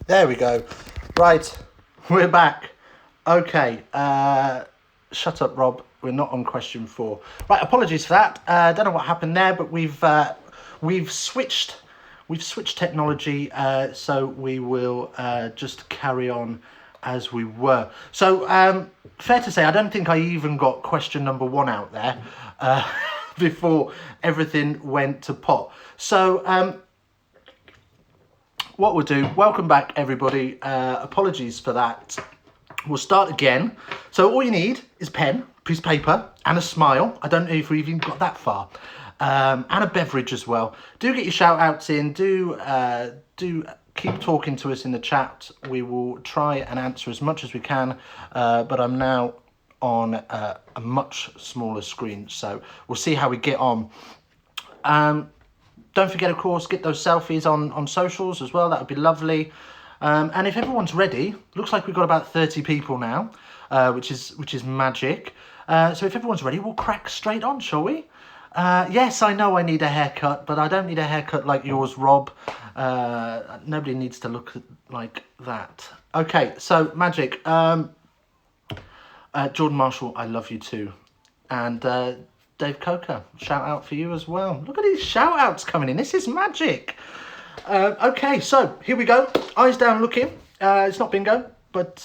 There we go. Right, we're back. Okay, shut up, Rob. We're not on question 4. Right, apologies for that. Don't know what happened there, but we've switched technology, so we will just carry on as we were. So, fair to say, I don't think I even got question number 1 out there before everything went to pot. So, what we'll do, welcome back everybody, apologies for that. We'll start again. So all you need is pen, piece of paper and a smile. I don't know if we've even got that far. And a beverage as well. Do get your shout outs in, do keep talking to us in the chat. We will try and answer as much as we can, but I'm now on a much smaller screen, so we'll see how we get on. Don't forget, of course, get those selfies on socials as well. That would be lovely. And if everyone's ready, looks like we've got about 30 people now, which is magic. So if everyone's ready, we'll crack straight on, shall we? Yes, I know I need a haircut, but I don't need a haircut like yours, Rob. Nobody needs to look like that. Okay, so magic. Jordan Marshall, I love you too. And Dave Coker, shout out for you as well. Look at these shout outs coming in. This is magic. Okay, so here we go. Eyes down looking. It's not bingo, but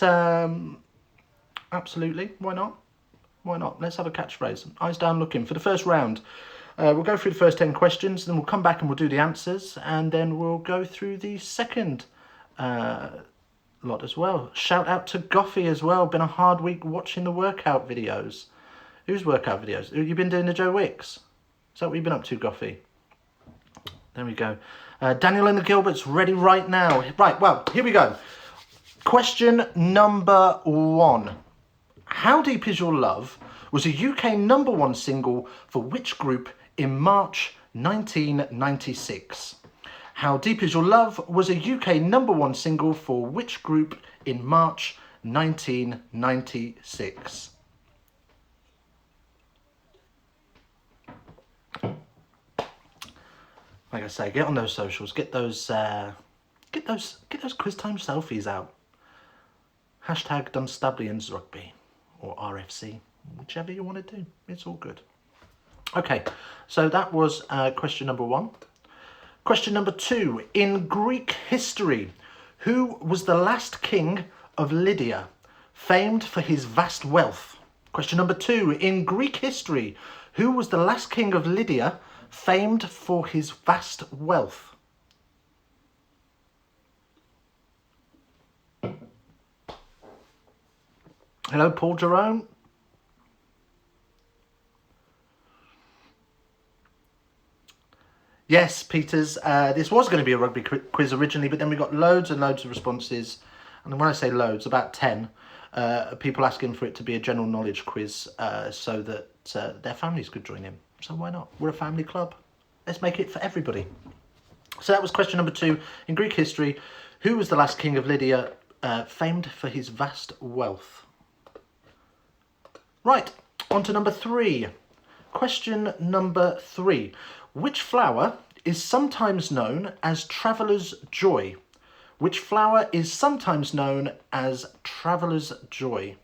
absolutely. Why not? Why not? Let's have a catchphrase. Eyes down looking for the first round. We'll go through the first 10 questions, then we'll come back and we'll do the answers, and then we'll go through the second lot as well. Shout out to Goffy as well. Been a hard week watching the workout videos. Whose workout videos? You've been doing the Joe Wicks? Is that what you've been up to, Goffy? There we go. Daniel and the Gilberts ready right now. Right, well, here we go. Question number 1. How Deep Is Your Love was a UK #1 single for which group in March 1996? How Deep Is Your Love was a UK #1 single for which group in March 1996? Like I say, get on those socials, get those quiz time selfies out. Hashtag Dunstablians Rugby or RFC, whichever you want to do. It's all good. Okay, so that was question number 1. Question number 2. In Greek history, who was the last king of Lydia, famed for his vast wealth? Question number 2. In Greek history, who was the last king of Lydia, famed for his vast wealth? Hello, Paul Jerome. Yes, Peters. This was going to be a rugby quiz originally, but then we got loads and loads of responses. And when I say loads, about 10 people asking for it to be a general knowledge quiz so that their families could join in. So why not? We're a family club. Let's make it for everybody. So that was question number 2. In Greek history, who was the last king of Lydia, famed for his vast wealth? Right, on to number 3. Question number 3. Which flower is sometimes known as traveller's joy? Which flower is sometimes known as traveller's joy?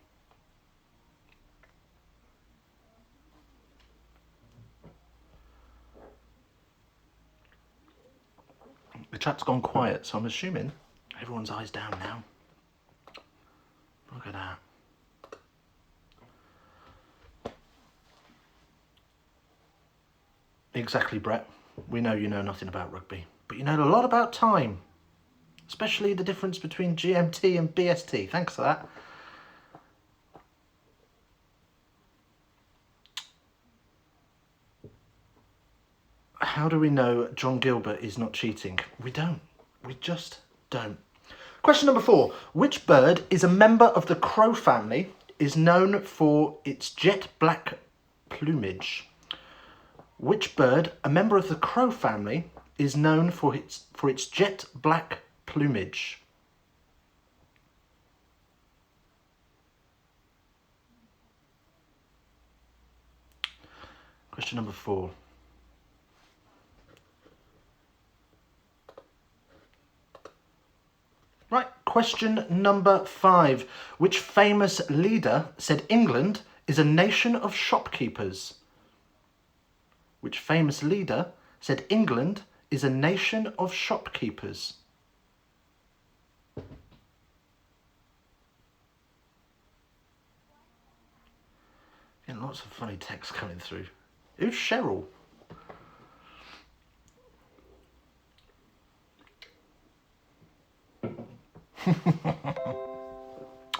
The chat's gone quiet, so I'm assuming everyone's eyes down now. Look at that. Exactly, Brett. We know you know nothing about rugby, but you know a lot about time, especially the difference between GMT and BST. Thanks for that. How do we know Jon Gilbert is not cheating? We don't. We just don't. Question number 4. Which bird is a member of the crow family, is known for its jet black plumage? Which bird, a member of the crow family, is known for its jet black plumage? Question number 4. Right, Question number 5. Which famous leader said England is a nation of shopkeepers? Which famous leader said England is a nation of shopkeepers? Getting lots of funny texts coming through. Who's Cheryl?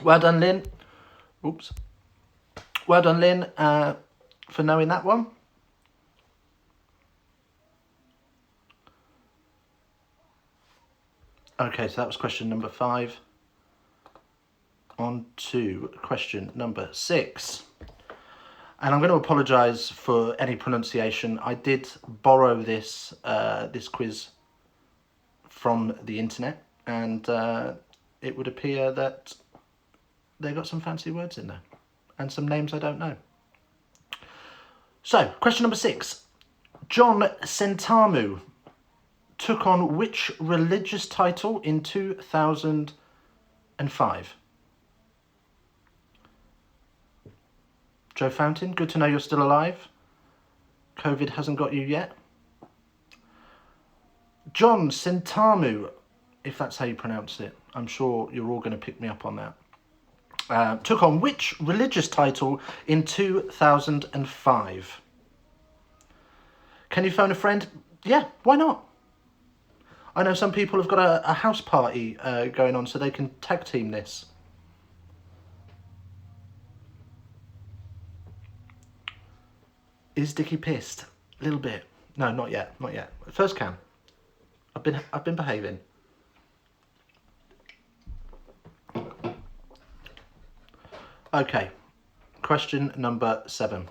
Well done, Lynn. Oops. Well done, Lynn, for knowing that one. Okay, so that was question number 5. On to question number 6. And I'm going to apologise for any pronunciation. I did borrow this this quiz from the internet, and it would appear that they got some fancy words in there and some names I don't know. So, question number 6. Jon Sentamu took on which religious title in 2005? Joe Fountain, good to know you're still alive. COVID hasn't got you yet. Jon Sentamu, if that's how you pronounce it. I'm sure you're all going to pick me up on that. Took on which religious title in 2005? Can you phone a friend? Yeah, why not? I know some people have got a house party going on, so they can tag team this. Is Dickie pissed? A little bit. No, not yet. Not yet. First can. I've been behaving. Okay. Question number 7.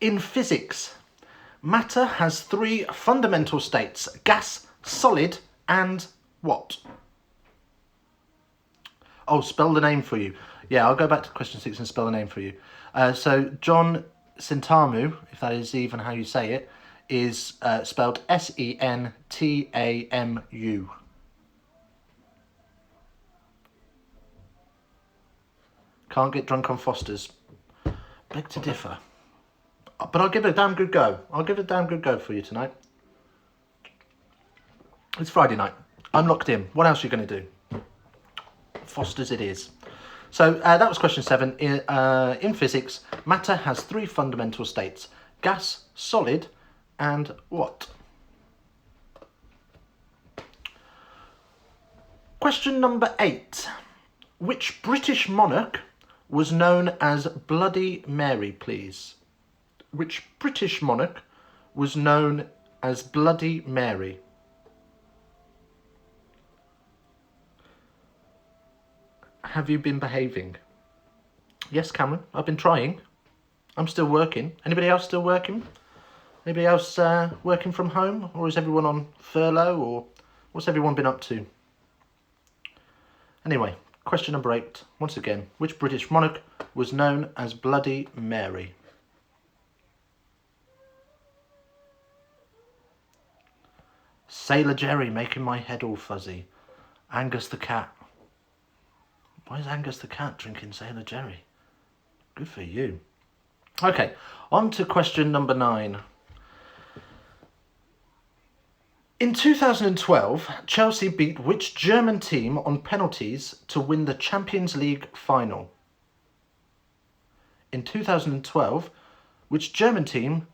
In physics, matter has 3 fundamental states: gas, solid, and what? Oh, spell the name for you. Yeah, I'll go back to question 6 and spell the name for you. So Jon Sentamu, if that is even how you say it, is spelled Sentamu. Can't get drunk on Foster's. Beg to differ. But I'll give it a damn good go. I'll give it a damn good go for you tonight. It's Friday night. I'm locked in. What else are you going to do? Foster's it is. So that was question 7. In physics, matter has 3 fundamental states: gas, solid, and what? Question number 8. Which British monarch was known as Bloody Mary, please? Which British monarch was known as Bloody Mary? Have you been behaving? Yes, Cameron, I've been trying. I'm still working. Anybody else still working? Anybody else working from home? Or is everyone on furlough? Or what's everyone been up to? Anyway, question number 8. Once again, which British monarch was known as Bloody Mary? Sailor Jerry, making my head all fuzzy. Angus the cat. Why is Angus the cat drinking Sailor Jerry? Good for you. Okay, on to question number 9. In 2012, Chelsea beat which German team on penalties to win the Champions League final? In 2012, which German team...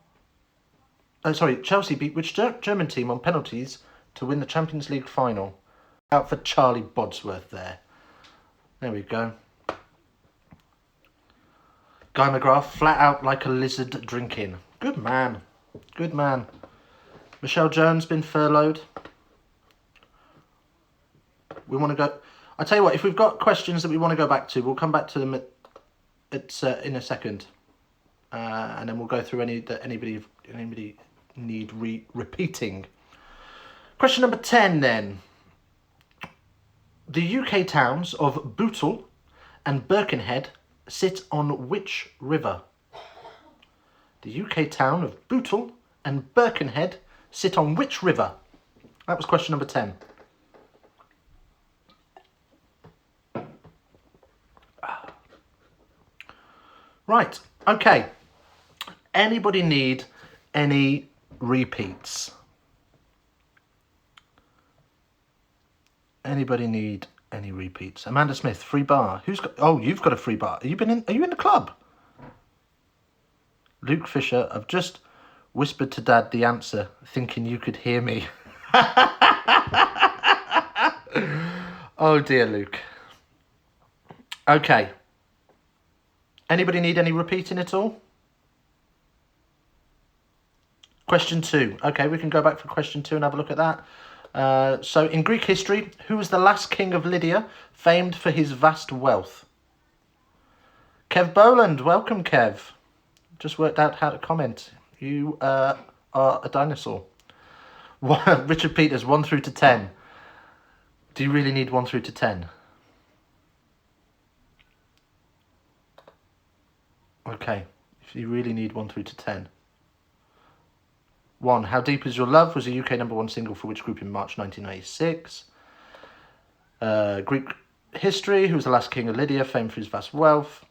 Chelsea beat which German team on penalties to win the Champions League final? Out for Charlie Bodsworth there. There we go. Guy McGrath, flat out like a lizard drinking. Good man. Good man. Michelle Jones been furloughed. We want to go... I tell you what, if we've got questions that we want to go back to, we'll come back to them in a second. And then we'll go through any that anybody need repeating. Question number 10 then. The UK towns of Bootle and Birkenhead sit on which river? The UK town of Bootle and Birkenhead sit on which river? That was question number 10. Right, okay. Anybody need any repeats? Anybody need any repeats? Amanda Smith, free bar. Who's got? Oh, you've got a free bar. Are you in the club? Luke Fisher, I've just whispered to Dad the answer, thinking you could hear me. Oh dear, Luke. Okay. Anybody need any repeating at all? Question 2. Okay, we can go back for question 2 and have a look at that. So, in Greek history, who was the last king of Lydia, famed for his vast wealth? Kev Boland. Welcome, Kev. Just worked out how to comment. You are a dinosaur. Richard Peters, 1 through to 10. Do you really need 1 through to 10? Okay, if you really need 1 through to 10. 1. How Deep Is Your Love was a UK #1 single for which group in March 1996? Greek history, who was the last king of Lydia, famed for his vast wealth?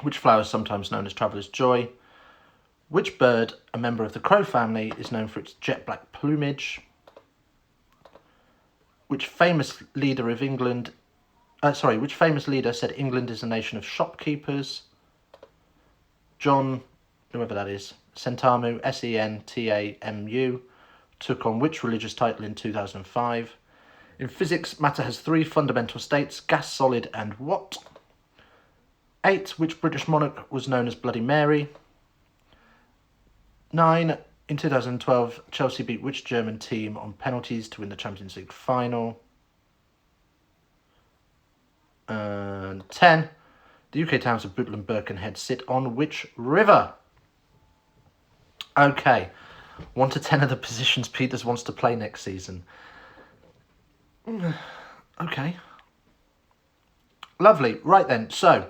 Which flower is sometimes known as traveller's joy? Which bird, a member of the crow family, is known for its jet black plumage? Which famous leader of England... which famous leader said England is a nation of shopkeepers? John, whoever that is, Sentamu, Sentamu, took on which religious title in 2005? In physics, matter has 3 fundamental states, gas, solid, and what? 8. Which British monarch was known as Bloody Mary? 9. In 2012, Chelsea beat which German team on penalties to win the Champions League final? And 10. The UK towns of Bootle and Birkenhead sit on which river? Okay. 1 to 10 of the positions Peters wants to play next season. Okay. Lovely. Right then. So,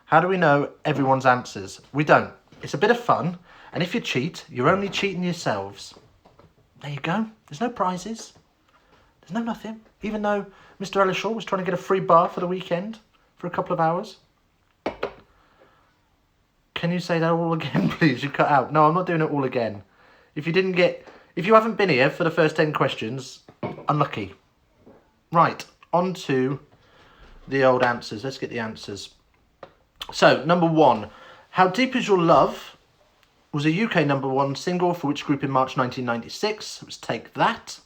how do we know everyone's answers? We don't. It's a bit of fun. And if you cheat, you're only cheating yourselves. There you go. There's no prizes. There's no nothing. Even though Mr. Ellishaw was trying to get a free bar for the weekend for a couple of hours. Can you say that all again, please? You cut out. No, I'm not doing it all again. If you haven't been here for the first 10 questions, unlucky. Right, on to the old answers. Let's get the answers. So, number 1. How Deep Is Your Love was a UK #1 single for which group in March 1996? Let's take that.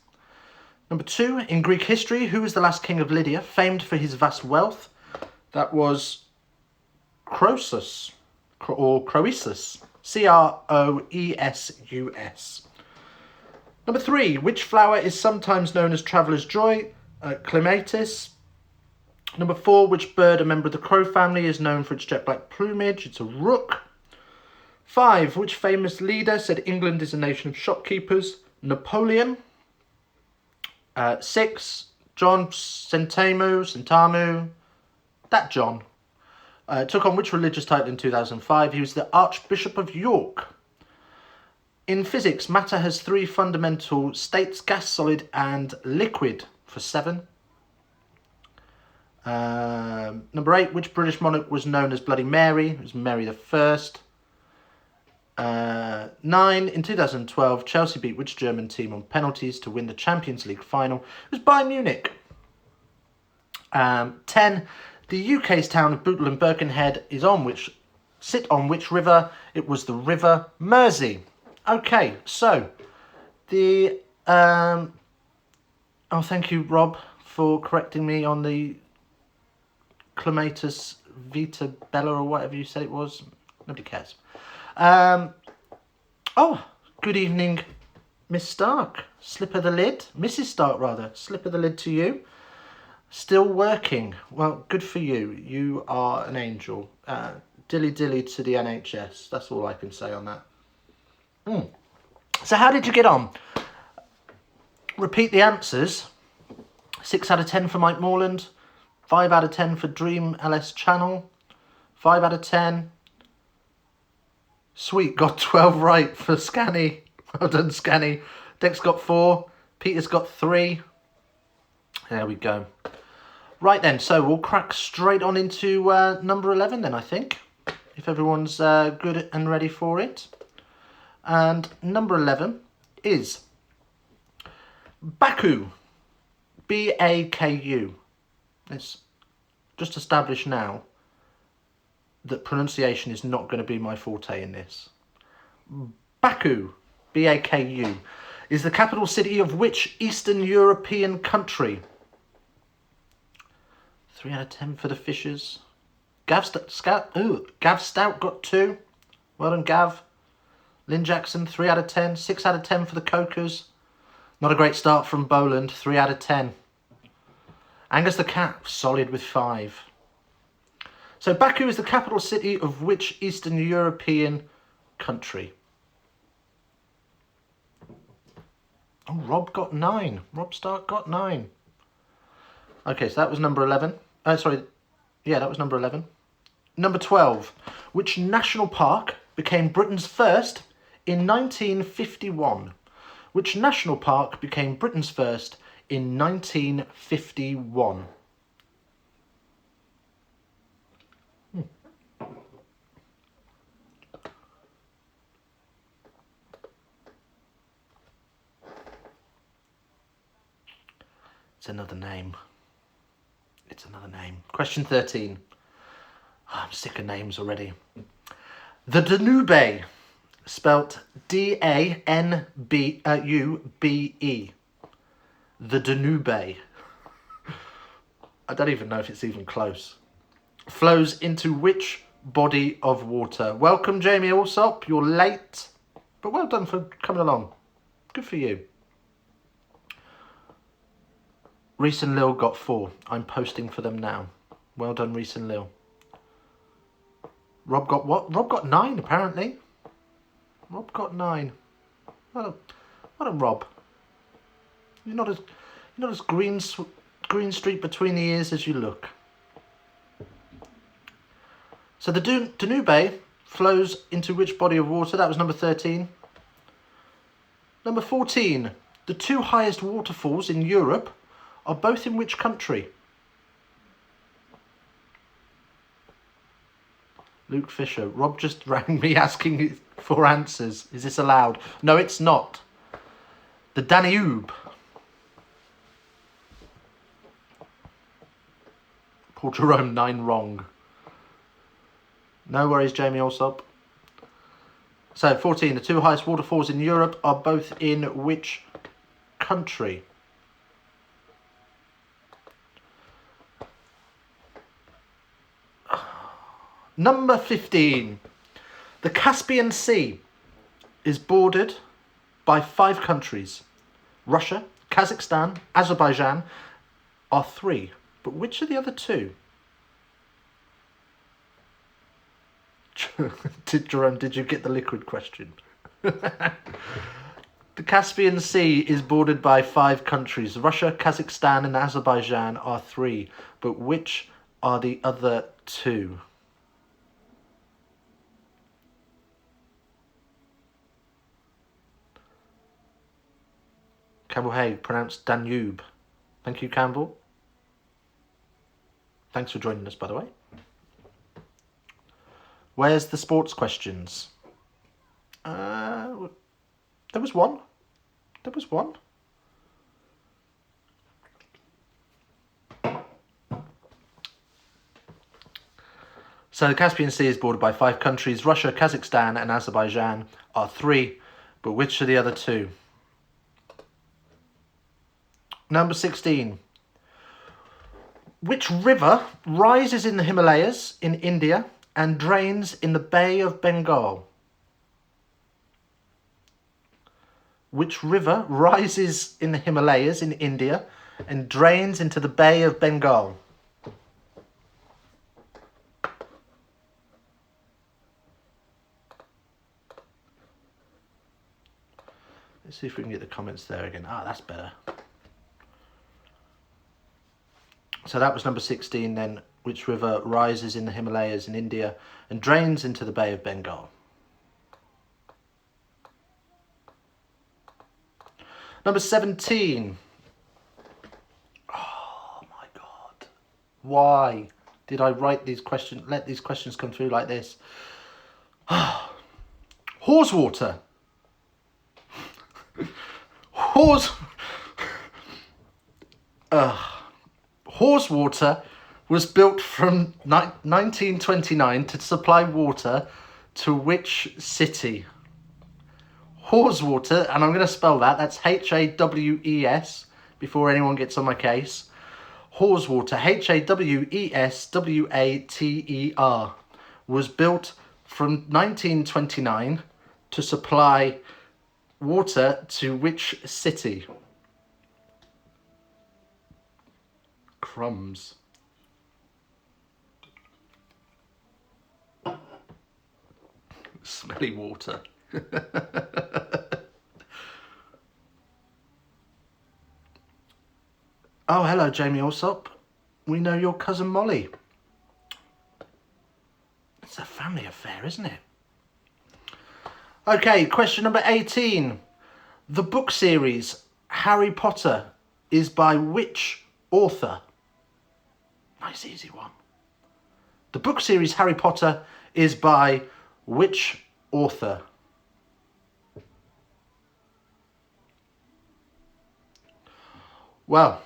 Number 2. In Greek history, who was the last king of Lydia, famed for his vast wealth? That was Croesus. Or Croesus, Croesus. Number 3, which flower is sometimes known as traveller's joy? Clematis. Number 4, which bird, a member of the crow family, is known for its jet black plumage? It's a rook. 5, which famous leader said England is a nation of shopkeepers? Napoleon. 6, John Sentamu, that John. Took on which religious title in 2005? He was the Archbishop of York. In physics, matter has 3 fundamental states, gas, solid, and liquid, for 7. Number 8, which British monarch was known as Bloody Mary? It was Mary I. 9, in 2012, Chelsea beat which German team on penalties to win the Champions League final? It was Bayern Munich. 10, the UK's town of Bootle and Birkenhead sit on which river? It was the River Mersey. Okay, so thank you, Rob, for correcting me on the Clematis Vita Bella or whatever you said it was. Nobody cares. Good evening, Miss Stark. Slip of the lid. Mrs. Stark, rather. Slip of the lid to you. Still working. Well, good for you. You are an angel. Dilly dilly to the NHS. That's all I can say on that. So how did you get on? Repeat the answers. 6 out of 10 for Mike Morland. 5 out of 10 for Dream LS Channel. 5 out of 10. Sweet, got 12 right for Scanny. Well done, Scanny. Dex got 4. Peter's got 3. There we go. Right then, so we'll crack straight on into number 11 then, I think. if everyone's good and ready for it. And number 11 is Baku. B-A-K-U. Let's just establish now that pronunciation is not going to be my forte in this. Baku, B-A-K-U, is the capital city of which Eastern European country? 3 out of 10 for the Fishers. Gav Stout got 2. Well done, Gav. Lynn Jackson, 3 out of 10. 6 out of 10 for the Cokers. Not a great start from Boland, 3 out of 10. Angus the Cat, solid with 5. So Baku is the capital city of which Eastern European country? Oh, Rob got 9. Rob Stark got 9. Okay, so that was number 11. Yeah, that was number 11. Number 12. Which national park became Britain's first in 1951? Which national park became Britain's first in 1951? It's another name. It's another name. Question 13. Oh, I'm sick of names already. The Danube, spelt D-A-N-U-B-E. The Danube. I don't even know if it's even close. Flows into which body of water? Welcome, Jamie Allsop. You're late, but well done for coming along. Good for you. Reese and Lil got 4. I'm posting for them now. Well done, Reese and Lil. Rob got what? Rob got 9, apparently. Rob got 9. Well done, Rob. You're not as green streak between the ears as you look. So the Danube flows into which body of water? That was number 13. Number 14. The 2 highest waterfalls in Europe are both in which country? Luke Fisher. Rob just rang me asking for answers. Is this allowed? No, it's not. The Danube. Paul Jerome, 9 wrong. No worries, Jamie Allsop. So, 14. The 2 highest waterfalls in Europe are both in which country? Number 15. The Caspian Sea is bordered by 5 countries. Russia, Kazakhstan, Azerbaijan are 3. But which are the other 2? Jerome, did you get the liquid question? The Caspian Sea is bordered by 5 countries. Russia, Kazakhstan and Azerbaijan are 3. But which are the other 2? Campbell Hay, pronounced Danube. Thank you, Campbell. Thanks for joining us, by the way. Where's the sports questions? There was one. There was one. So the Caspian Sea is bordered by 5 countries. Russia, Kazakhstan and Azerbaijan are 3. But which are the other 2? Number 16. Which river rises in the Himalayas in India and drains in the Bay of Bengal? Which river rises in the Himalayas in India and drains into the Bay of Bengal? Let's see if we can get the comments there again. Ah, that's better. So that was number 16 then. Which river rises in the Himalayas in India and drains into the Bay of Bengal? Number 17. Oh my God. Why did I write these questions, let these questions come through like this? Horse water. Horse water was built from 1929 to supply water to which city? Haweswater, and I'm going to spell that. That's Hawes, before anyone gets on my case. Haweswater, Haweswater, was built from 1929 to supply water to which city? Crumbs. Smelly water. Oh, hello, Jamie Alsop. We know your cousin Molly. It's a family affair, isn't it? Okay, question number 18. The book series Harry Potter is by which author? Nice, easy one. The book series Harry Potter is by which author? Well,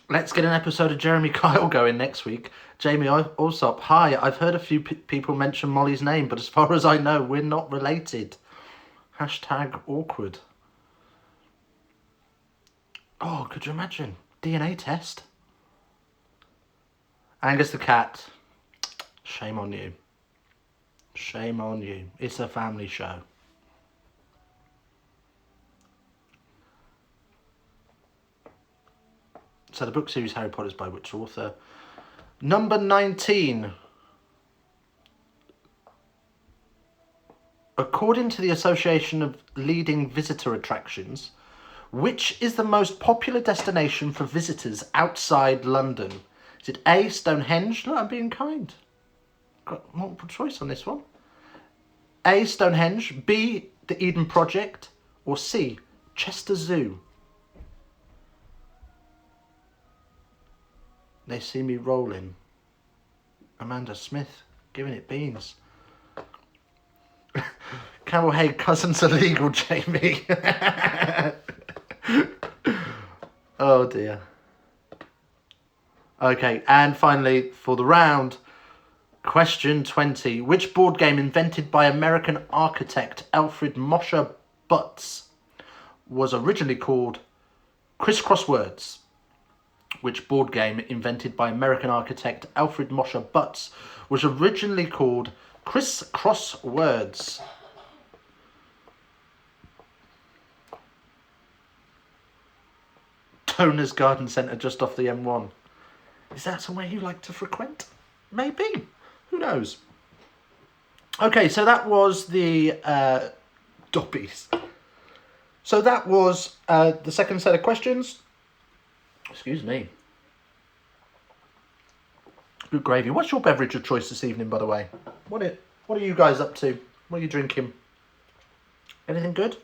let's get an episode of Jeremy Kyle going next week. Jamie Alsop, hi, I've heard a few people mention Molly's name, but as far as I know, we're not related. Hashtag awkward. Oh, could you imagine? DNA test. Angus the cat. Shame on you. Shame on you. It's a family show. So the book series Harry Potter is by which author? Number 19. According to the Association of Leading Visitor Attractions, which is the most popular destination for visitors outside London? Is it A, Stonehenge? Look, I'm being kind. Got multiple choice on this one. A, Stonehenge, B, the Eden Project, or C, Chester Zoo? They see me rolling. Amanda Smith, giving it beans. Camel Hay cousins are legal, Jamie. Oh dear. Okay, and finally for the round, question 20. Which board game invented by American architect Alfred Mosher Butts was originally called Crisscross Words? Which board game invented by American architect Alfred Mosher Butts was originally called Crisscross Words? Toner's Garden Centre just off the M1. Is that somewhere you like to frequent? Maybe. Who knows? Okay, so that was the Dobbies. So that was the second set of questions. Excuse me. Good gravy. What's your beverage of choice this evening, by the way? What are you guys up to? What are you drinking? Anything good?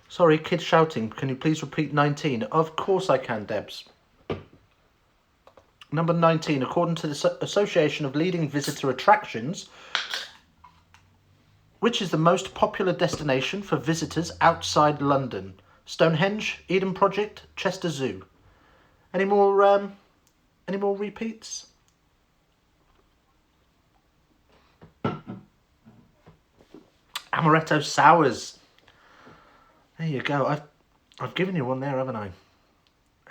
Sorry, kids shouting. Can you please repeat 19? Of course I can, Debs. Number 19. According to the Association of Leading Visitor Attractions, which is the most popular destination for visitors outside London? Stonehenge, Eden Project, Chester Zoo. Any more repeats? Amaretto sours. There you go. I've given you one there, haven't I?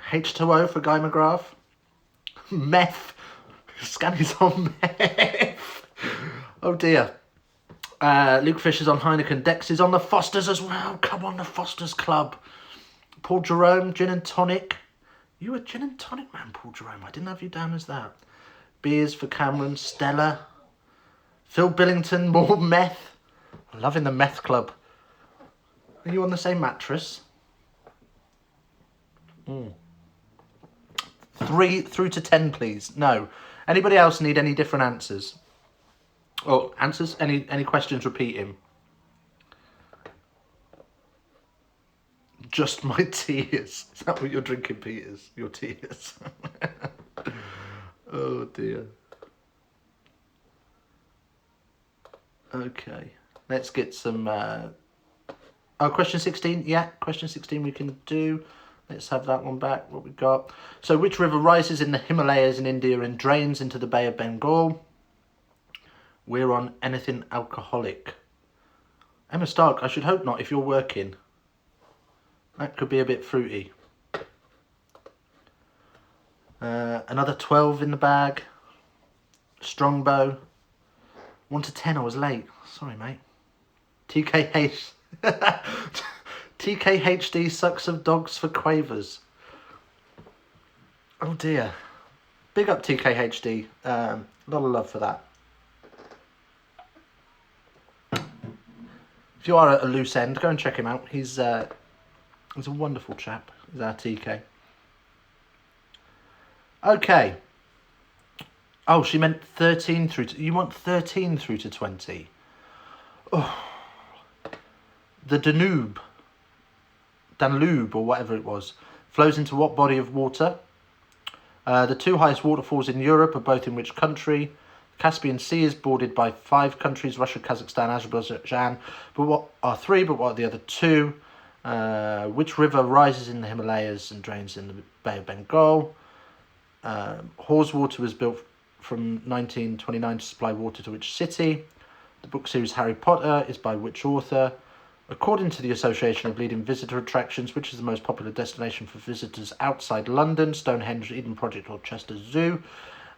H2O for Guy McGrath. Meth. Scanny's on meth. Oh dear. Luke Fisher's on Heineken. Dex is on the Fosters as well. Come on, the Fosters Club. Paul Jerome, gin and tonic. You a gin and tonic man, Paul Jerome. I didn't have you down as that. Beers for Cameron. Stella. Phil Billington, more meth. Loving the meth club. Are you on the same mattress? 3 through to 10, please. No. Anybody else need any different answers? Or answers? Any questions repeating? Just my tears. Is that what you're drinking, Peters? Your tears. Oh dear. Okay, let's get some... Oh, question 16. Yeah, question 16 we can do. Let's have that one back. What we got? So, which river rises in the Himalayas in India and drains into the Bay of Bengal? We're on anything alcoholic. Emma Stark, I should hope not if you're working. That could be a bit fruity. Another 12 in the bag. Strongbow. 1 to 10, I was late. Sorry, mate. TKH. TKHD sucks of dogs for quavers. Oh dear. Big up TKHD. A lot of love for that. If you are at a loose end, go and check him out. He's a wonderful chap. He's our TK. Okay. Oh, she meant 13 through to... You want 13 through to 20? Oh. The Danube, or whatever it was, flows into what body of water? The 2 highest waterfalls in Europe are both in which country? The Caspian Sea is bordered by 5 countries, Russia, Kazakhstan, Azerbaijan, but what are the other 2? Which river rises in the Himalayas and drains in the Bay of Bengal? Hawes Water was built from 1929 to supply water to which city? The book series Harry Potter is by which author? According to the Association of Leading Visitor Attractions, which is the most popular destination for visitors outside London? Stonehenge, Eden Project or Chester Zoo?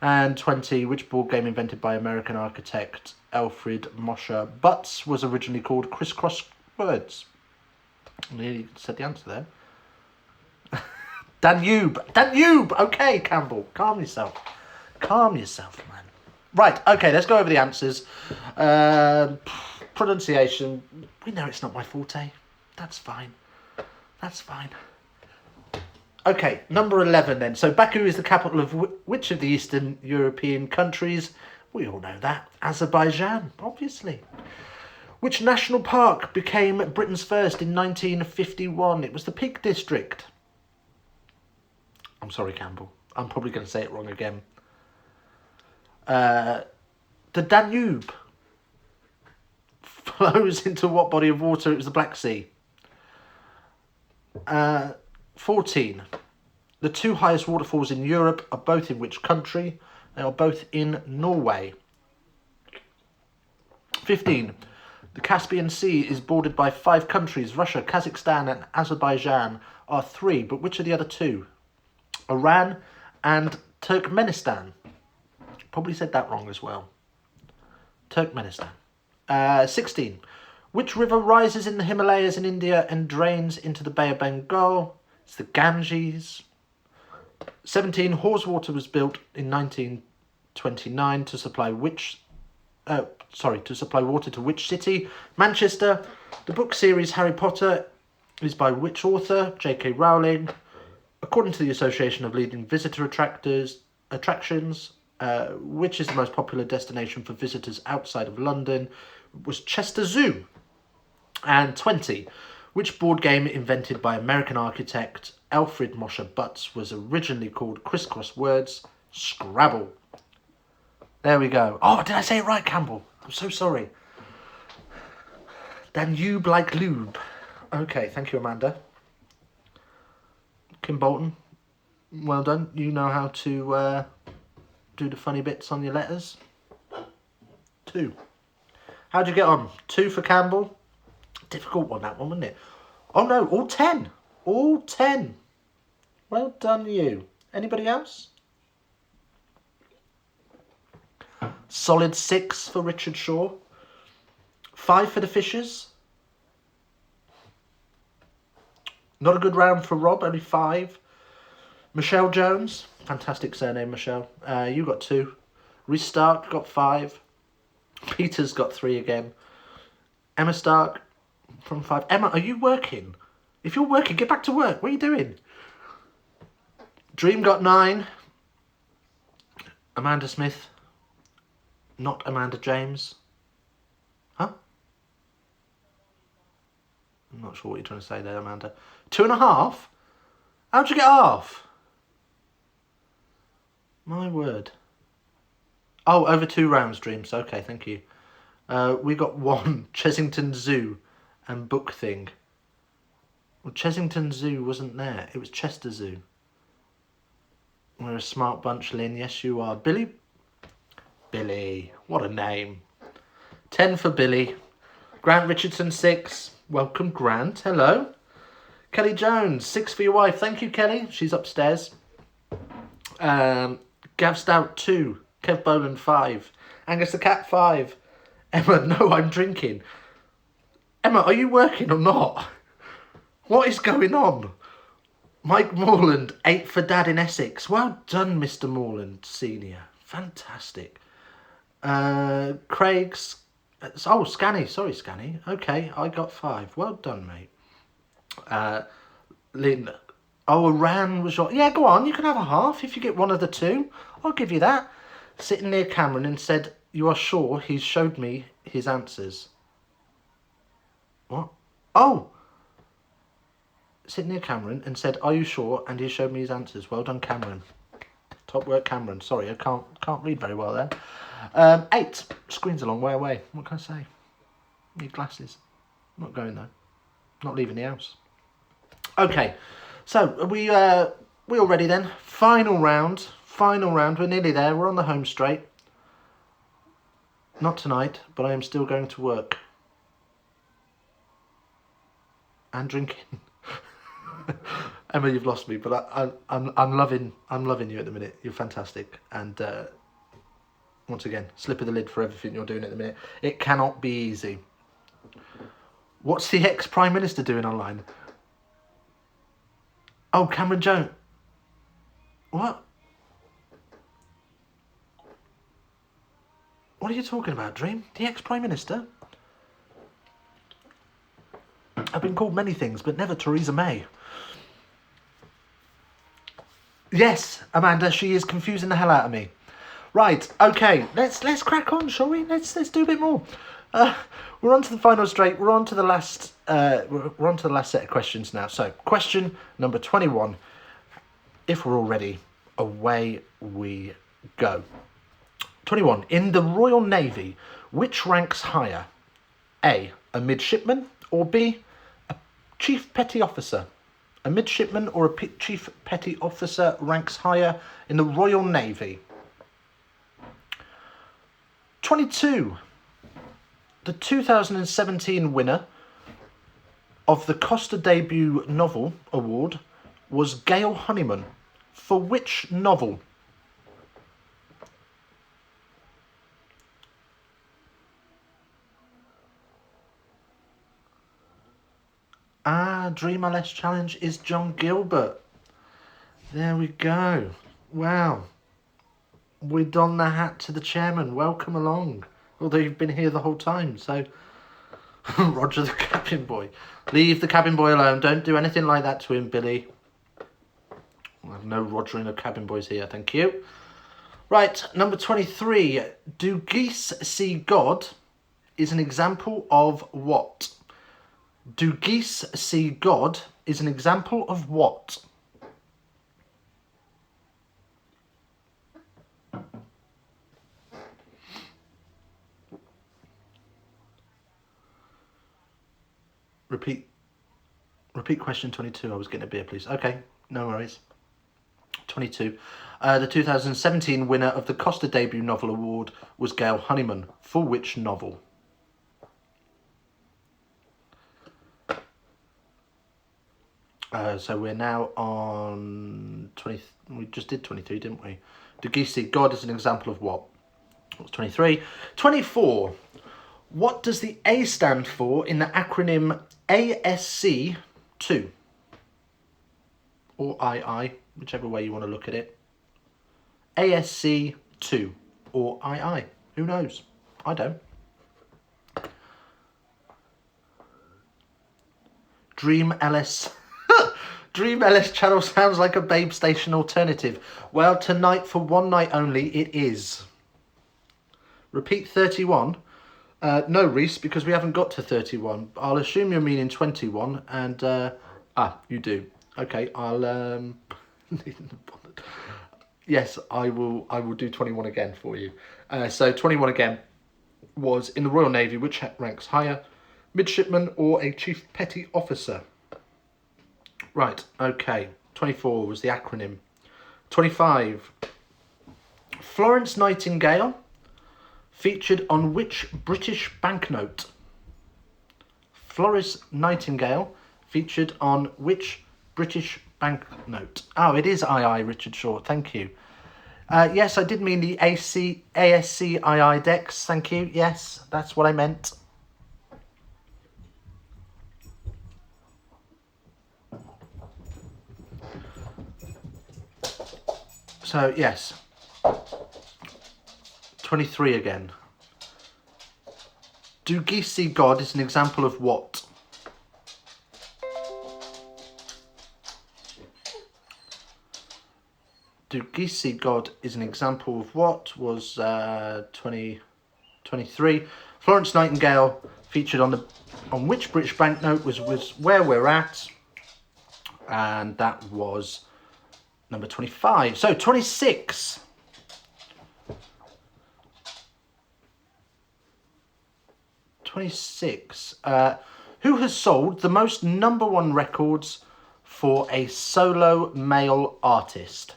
And 20, which board game invented by American architect Alfred Mosher Butts was originally called Crisscross Words? Nearly said the answer there. Danube! Okay, Campbell, calm yourself, man. Right, okay, let's go over the answers. Pronunciation, we know it's not my forte. That's fine. Okay, number 11 then. So Baku is the capital of which of the Eastern European countries? We all know that. Azerbaijan, obviously. Which national park became Britain's first in 1951? It was the Peak District. I'm sorry, Campbell. I'm probably going to say it wrong again. The Danube flows into what body of water? It was the Black Sea. 14. The 2 highest waterfalls in Europe are both in which country? They are both in Norway. 15. The Caspian Sea is bordered by 5 countries. Russia, Kazakhstan and Azerbaijan are 3, but which are the other 2? Iran and Turkmenistan. Probably said that wrong as well. Turkmenistan. 16. Which river rises in the Himalayas in India and drains into the Bay of Bengal? It's the Ganges. 17. Hawes Water was built in 1929 to supply water to which city? Manchester. The book series Harry Potter is by which author? J.K. Rowling. According to the Association of Leading Visitor Attractions, which is the most popular destination for visitors outside of London? Was Chester Zoo. And 20. Which board game invented by American architect Alfred Mosher Butts was originally called Crisscross Words? Scrabble. There we go. Oh, did I say it right, Campbell? I'm so sorry. Danube like lube. Okay, thank you, Amanda. Kim Bolton, well done. You know how to do the funny bits on your letters. 2. How'd you get on? 2 for Campbell. Difficult one, that one, wasn't it? Oh no, all 10. All 10. Well done, you. Anybody else? Solid 6 for Richard Shaw. 5 for the Fishers. Not a good round for Rob, only 5. Michelle Jones, fantastic surname, Michelle. You got 2. Rhys Stark got 5. Peter's got 3 again. Emma Stark from 5. Emma, are you working? If you're working, get back to work. What are you doing? Dream got 9. Amanda Smith. Not Amanda James. Huh? I'm not sure what you're trying to say there, Amanda. 2.5? How'd you get half? My word. Oh, over 2 rounds, Dreams. Okay, thank you. We got one, Chessington Zoo and Book Thing. Well, Chessington Zoo wasn't there. It was Chester Zoo. We're a smart bunch, Lynn. Yes, you are. Billy? Billy. What a name. 10 for Billy. Grant Richardson, 6. Welcome, Grant. Hello. Kelly Jones, 6 for your wife. Thank you, Kelly. She's upstairs. Gav Stout, 2. Kev Boland, 5. Angus the Cat, 5. Emma, no, I'm drinking. Emma, are you working or not? What is going on? Mike Morland, 8 for Dad in Essex. Well done, Mr. Morland, Senior. Fantastic. Craig's... Oh, Scanny. Sorry, Scanny. Okay, I got 5. Well done, mate. Lynn. Oh, Iran was your... Yeah, go on. You can have a half if you get one of the two. I'll give you that. Sitting near Cameron and said, you are sure he's showed me his answers? What? Oh! Sitting near Cameron and said, are you sure? And he showed me his answers. Well done, Cameron. Top work, Cameron. Sorry, I can't read very well there. 8. Screen's a long way away. What can I say? Need glasses. Not going though. Not leaving the house. Okay, so are we all ready then? Final round. We're nearly there. We're on the home straight. Not tonight, but I am still going to work and drinking. Emma, you've lost me, but I'm loving you at the minute. You're fantastic, and once again, slip of the lid for everything you're doing at the minute. It cannot be easy. What's the ex-Prime Minister doing online? Oh, Cameron Jones. What? What are you talking about, Dream? The ex-Prime Minister? I've been called many things, but never Theresa May. Yes, Amanda, she is confusing the hell out of me. Right, okay, let's crack on, shall we? Let's do a bit more. We're on to the final straight. We're on to the last. We're on to the last set of questions now. So, question number 21. If we're all ready, away we go. 21. In the Royal Navy, which ranks higher? A midshipman, or B, a chief petty officer? A midshipman or a chief petty officer ranks higher in the Royal Navy. 22. The 2017 winner of the Costa Debut Novel Award was Gail Honeyman. For which novel? Dream LS Challenge is Jon Gilbert. There we go. Wow. We don the hat to the chairman. Welcome along. Although you've been here the whole time, so... Roger the cabin boy. Leave the cabin boy alone. Don't do anything like that to him, Billy. I have no Rogering of cabin boys here, thank you. Right, number 23. Do geese see God is an example of what? Do geese see God is an example of what? Repeat question 22. I was getting a beer, please. Okay, no worries. 22. The 2017 winner of the Costa Debut Novel Award was Gail Honeyman. For which novel? So we're now on 20. We just did 23, didn't we? Do geese see God is an example of what? That's 23. 24. What does the A stand for in the acronym ASC2? Or II, whichever way you want to look at it. ASC2 or II. Who knows? I don't. Dream LS. Dream LS channel sounds like a Babe Station alternative. Well, tonight for one night only, it is. Repeat 31. No, Reese, because we haven't got to 31. I'll assume you're meaning 21, and you do. Okay, I'll yes, I will do 21 again for you. So 21 again. was in the Royal Navy, which ranks higher, midshipman or a chief petty officer? Right, okay. 24 was the acronym. 25. Florence Nightingale featured on which British banknote? Florence Nightingale featured on which British banknote? Oh, it is II, Richard Shaw. Thank you. Yes, I did mean the ASCII Dex. Thank you. Yes, that's what I meant. So, yes. 23 again. Do geese see God is an example of what? Do geese see God is an example of what? Was 23. Florence Nightingale featured on which British banknote was where we're at, and that was number 25. So 26. 26. Who has sold the most #1 records for a solo male artist?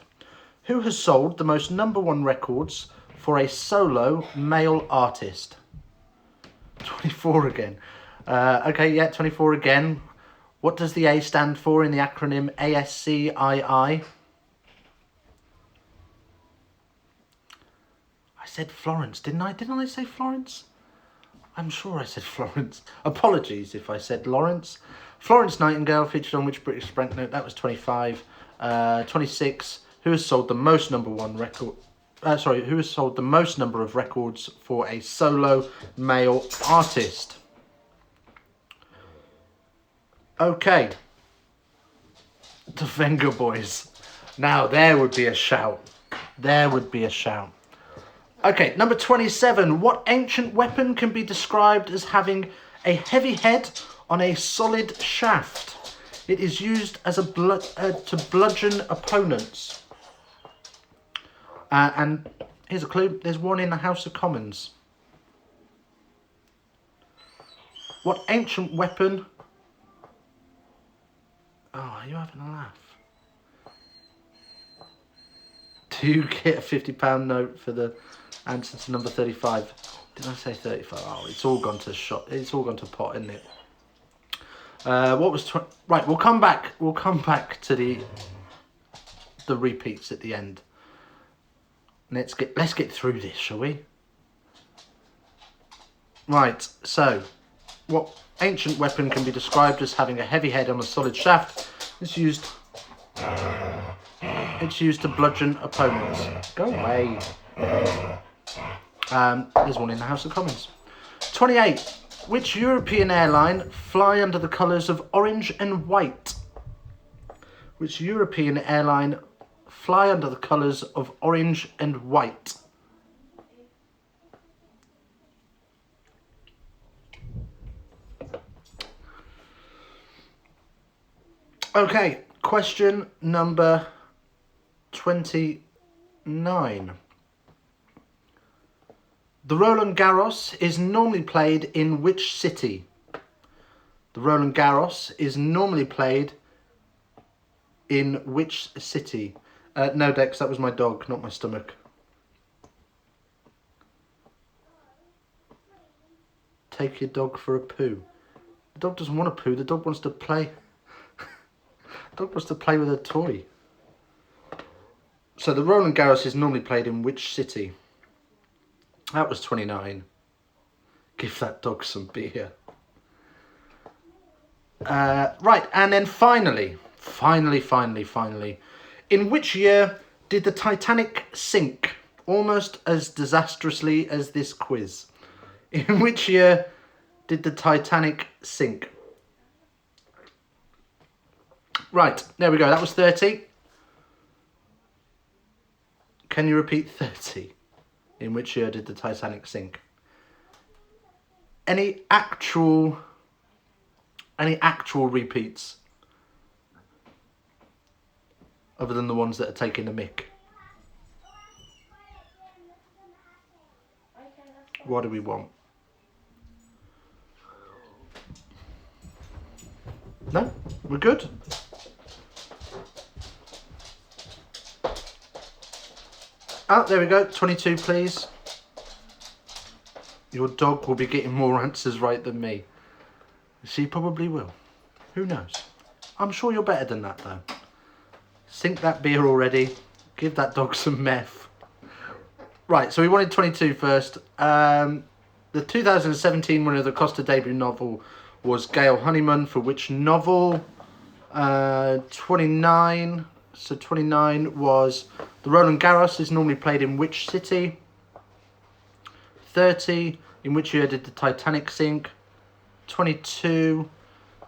Who has sold the most #1 records for a solo male artist? 24 again. Okay, yeah, 24 again. What does the A stand for in the acronym ASCII? I said Florence, didn't I? Didn't I say Florence? I'm sure I said Florence. Apologies if I said Lawrence. Florence Nightingale featured on which British banknote? That was 25. 26. Who has sold the most #1 record? Who has sold the most number of records for a solo male artist? Okay. The Venga Boys. Now there would be a shout. There would be a shout. Okay, number 27. What ancient weapon can be described as having a heavy head on a solid shaft? It is used as to bludgeon opponents. And here's a clue. There's one in the House of Commons. What ancient weapon... Oh, are you having a laugh? Do you get a £50 note for the answer to number 35? Did I say 35? Oh, it's all gone to shot. It's all gone to pot, isn't it? What was right? We'll come back. We'll come back to the repeats at the end. Let's get through this, shall we? Right. So, what ancient weapon can be described as having a heavy head on a solid shaft? It's used to bludgeon opponents. Go away. There's one in the House of Commons. 28. Which European airline fly under the colours of orange and white? Which European airline fly under the colours of orange and white? Okay, question number 29. The Roland Garros is normally played in which city? The Roland Garros is normally played in which city? No, Dex, that was my dog, not my stomach. Take your dog for a poo. The dog doesn't want a poo, the dog wants to play. The dog wants to play with a toy. So the Roland Garros is normally played in which city? That was 29. Give that dog some beer. Right, and then finally. In which year did the Titanic sink? Almost as disastrously as this quiz. In which year did the Titanic sink? Right, there we go. That was 30. Can you repeat 30? In which year did the Titanic sink? Any actual repeats other than the ones that are taking the mick? What do we want? No? We're good? Oh, there we go. 22, please. Your dog will be getting more answers right than me. She probably will. Who knows? I'm sure you're better than that, though. Sink that beer already. Give that dog some meth. Right, so we wanted 22 first. The 2017 winner of the Costa debut novel was Gail Honeyman, for which novel? 29. So 29 was the Roland Garros is normally played in which city? 30, in which year did the Titanic sink? 22,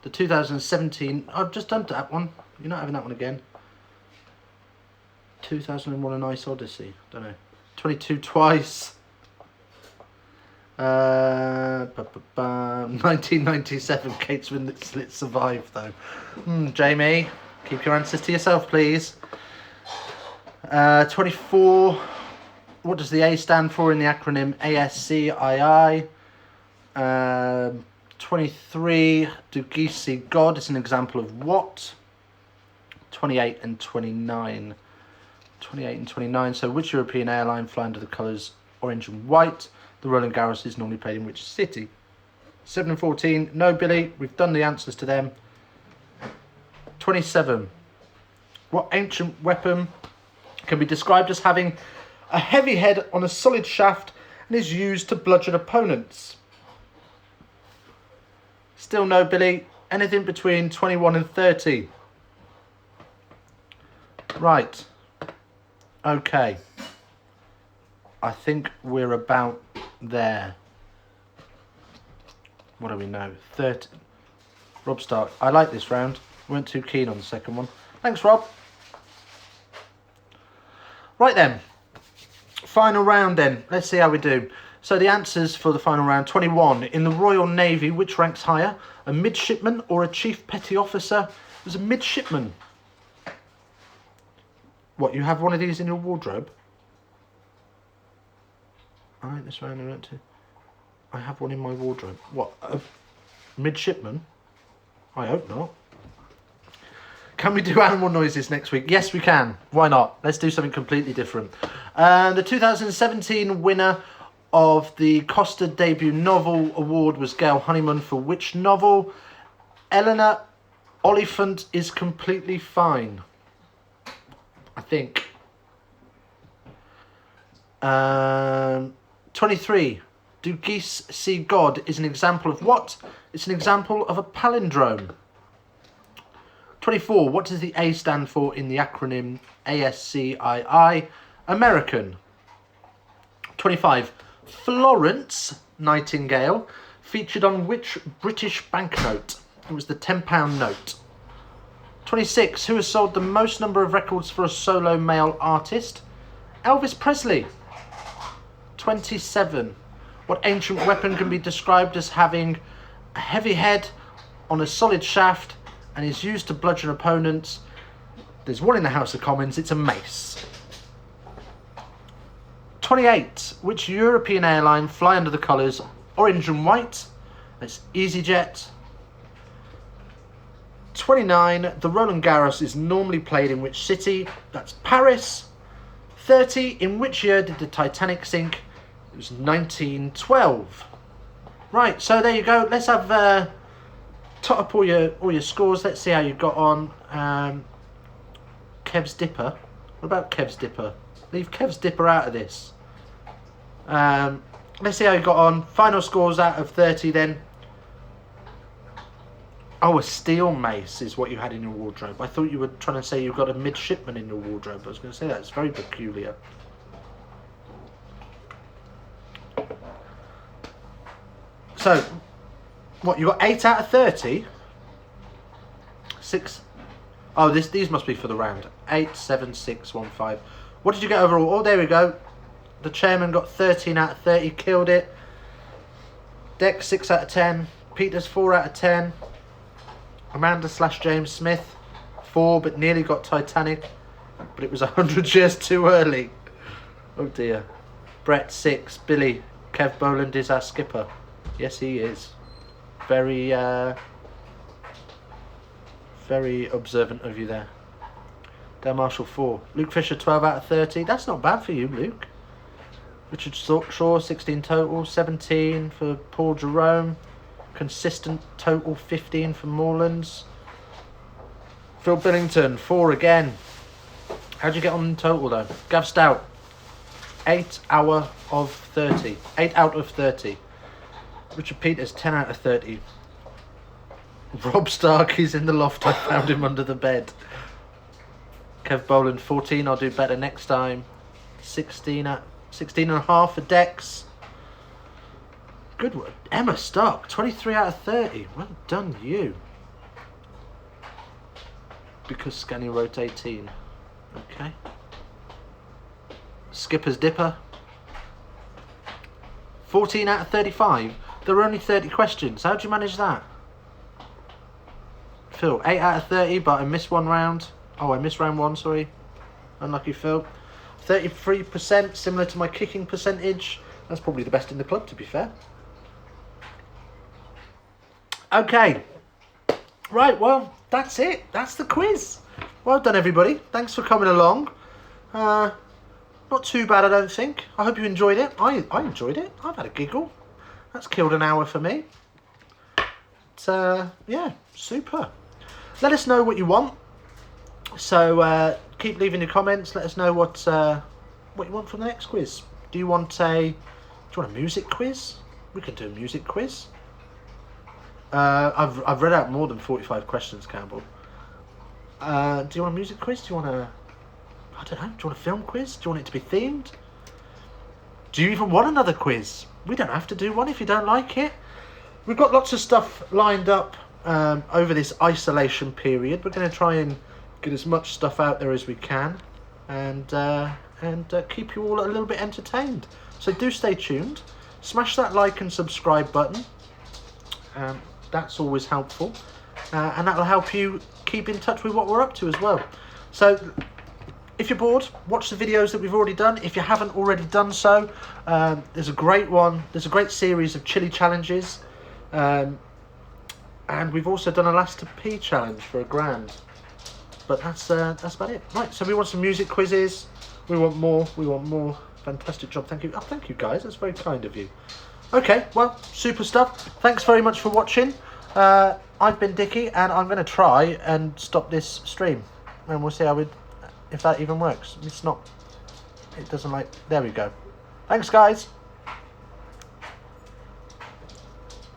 the 2017, I've just done that one. You're not having that one again. 2001 An Ice Odyssey, don't know. 22 twice. 1997, Kate Winslet survived though. Jamie, keep your answers to yourself, please. 24, what does the A stand for in the acronym ASCII? 23, do geese see God is an example of what? 28 and 29. 28 and 29, so which European airline fly under the colours orange and white? The Roland Garros is normally played in which city? 7 and 14, no Billy, we've done the answers to them. 27, what ancient weapon can be described as having a heavy head on a solid shaft and is used to bludgeon opponents? Still no Billy, anything between 21 and 30. Right, okay, I think we're about there. What do we know? 30. Rob Stark. I like this round. Weren't too keen on the second one. Thanks, Rob. Right then. Final round then. Let's see how we do. So the answers for the final round. 21. In the Royal Navy, which ranks higher? A midshipman or a chief petty officer? It was a midshipman. What, you have one of these in your wardrobe? Alright, this round I went to. I have one in my wardrobe. What, a midshipman? I hope not. Can we do animal noises next week? Yes, we can. Why not? Let's do something completely different. The 2017 winner of the Costa Debut Novel Award was Gail Honeyman, for which novel? Eleanor Oliphant is Completely Fine, I think. 23. Do geese see God is an example of what? It's an example of a palindrome. 24. What does the A stand for in the acronym ASCII? American. 25. Florence Nightingale featured on which British banknote? It was the £10 note. 26. Who has sold the most number of records for a solo male artist? Elvis Presley. 27. What ancient weapon can be described as having a heavy head on a solid shaft and is used to bludgeon opponents? There's one in the House of Commons, it's a mace. 28. Which European airline fly under the colours orange and white? That's EasyJet. 29. The Roland Garros is normally played in which city? That's Paris. 30. In which year did the Titanic sink? It was 1912. Right, so there you go. Let's have tot up all your scores. Let's see how you got on. Kev's Dipper. What about Kev's Dipper? Leave Kev's Dipper out of this. Let's see how you got on. Final scores out of 30 then. Oh, a steel mace is what you had in your wardrobe. I thought you were trying to say you got a midshipman in your wardrobe. I was going to say that's very peculiar. So, what, you got 8 out of 30? 6. Oh, these must be for the round. 8, 7, 6, 1, 5. What did you get overall? Oh, there we go. The chairman got 13 out of 30. Killed it. Dex 6 out of 10. Peters 4 out of 10. Amanda / James Smith 4, but nearly got Titanic. But it was 100 years too early. Oh dear. Brett 6. Billy. Kev Boland is our skipper. Yes, he is. Very Very observant of you there. Dan Marshall 4. Luke Fisher 12 out of 30. That's not bad for you, Luke. Richard Shaw 16 total. 17 for Paul Jerome. Consistent total 15 for Morelands. Phil Billington 4 again. How'd you get on in total though? Gav Stout 8 out of 30. 8 out of 30. Richard Peters 10 out of 30. Rob Stark is in the loft. I found him under the bed. Kev Boland 14. I'll do better next time. 16 and a half for Dex. Good work. Emma Stark 23 out of 30. Well done you. Because Scanny wrote 18. Okay. Skipper's Dipper 14 out of 35. There were only 30 questions. How'd you manage that? Phil, 8 out of 30, but I missed one round. Oh, I missed round 1, sorry. Unlucky Phil. 33%, similar to my kicking percentage. That's probably the best in the club, to be fair. Okay. Right, well, that's it. That's the quiz. Well done, everybody. Thanks for coming along. Not too bad, I don't think. I hope you enjoyed it. I enjoyed it. I've had a giggle. That's killed an hour for me. But, yeah, super. Let us know what you want. So keep leaving your comments. Let us know what you want from the next quiz. Do you want a music quiz? We could do a music quiz. I've read out more than 45 questions, Campbell. Do you want a music quiz? Do you want a... I don't know. Do you want a film quiz? Do you want it to be themed? Do you even want another quiz? We don't have to do one if you don't like it. We've got lots of stuff lined up over this isolation period. We're going to try and get as much stuff out there as we can, and keep you all a little bit entertained. So do stay tuned. Smash that like and subscribe button. That's always helpful, and that'll help you keep in touch with what we're up to as well. So if you're bored, watch the videos that we've already done. If you haven't already done so, there's a great one. There's a great series of chili challenges. And we've also done a last to pee challenge for £1,000. But that's about it. Right, so we want some music quizzes. We want more. Fantastic job. Thank you. Oh, thank you guys. That's very kind of you. Okay, well, super stuff. Thanks very much for watching. I've been Dickie, and I'm going to try and stop this stream. And we'll see if that even works. It's not. It doesn't like... There we go. Thanks, guys.